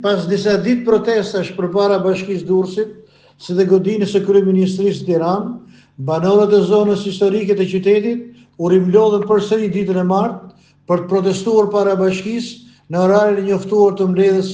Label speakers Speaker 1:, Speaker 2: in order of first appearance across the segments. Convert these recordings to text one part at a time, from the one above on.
Speaker 1: Pas disa ditë protestash përpara Bashkisë Durrësit, si dhe godinës së kryeministrisë Tiranë, banorët e zonës historike të qytetit u rimlodhën përsëri ditën e martë për të protestuar para bashkisë në orarin e njoftuar të mbledhjes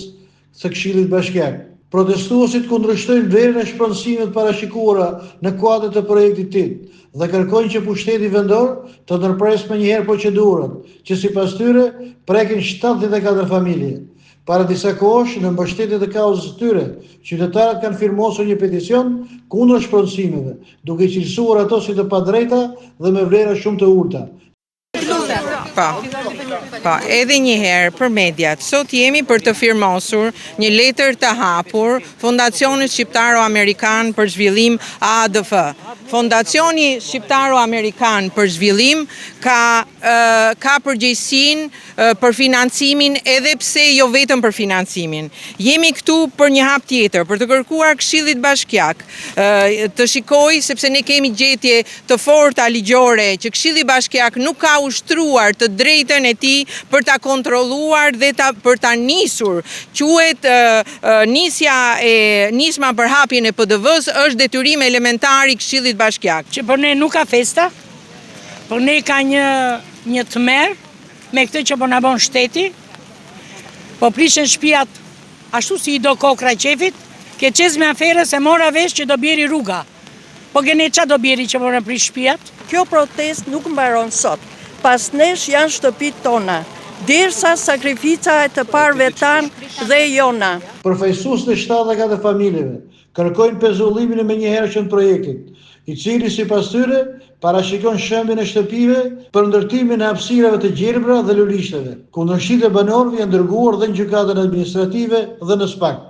Speaker 1: së Këshillit Bashkiak. Protestuesit kundërshtojnë vlerën e shpronësimeve të parashikuara në kuadër të projektit TIT dhe kërkojnë që pushteti vendor të ndërpresë menjëherë procedurat, që sipas tyre prekin 74 familje. Para disa kohësh, në mbështetje të kauzës së tyre, qytetarët kanë firmosur një peticion kundër shpronësimeve, duke cilësuar ato si të padrejta dhe me vlera shumë të ulta.
Speaker 2: Po, edhe një herë për mediat, sot jemi për të firmosur një letër të hapur Fondacionit Shqiptaro-Amerikan për Zhvillim AADF. Fondacioni Shqiptaro-Amerikan për Zhvillim ka përgjegjësinë për financimin, edhe pse jo vetëm për financimin. Jemi këtu për një hap tjetër, për të kërkuar Këshillit Bashkiak të shikojë, sepse ne kemi gjetje të forta ligjore që Këshilli Bashkiak nuk ka ushtruar të drejtën e tij për ta kontrolluar dhe për ta nisur. Quhet nisma për hapjen e PDV-s është detyrim elementar i Këshillit Bashkiak.
Speaker 3: Që për ne nuk ka festa, për ne ka një tmerr me këtë që po na bën shteti, po prishen shtëpiat ashtu si i do kokra qefit, ke qez me afere se mora vesh që do bjeri rruga. Po gene qa do bjeri që po na prish shtëpiat?
Speaker 4: Kjo protest nuk mbaron sot. Pas nesh janë shtëpit tona, derisa sakrifica e të parëve tanë dhe jona.
Speaker 1: Përfaqësues të 74 familjeve kërkojnë pezullimin e menjëhershëm të projektit, i cili sipas tyre parashikon shëmbjen e shtëpive për ndërtimin e hapësirave të gjelbra dhe lulishteve. Kundërshtitë e banorëve janë dërguar dhe në gjykatën administrative dhe në SPAK.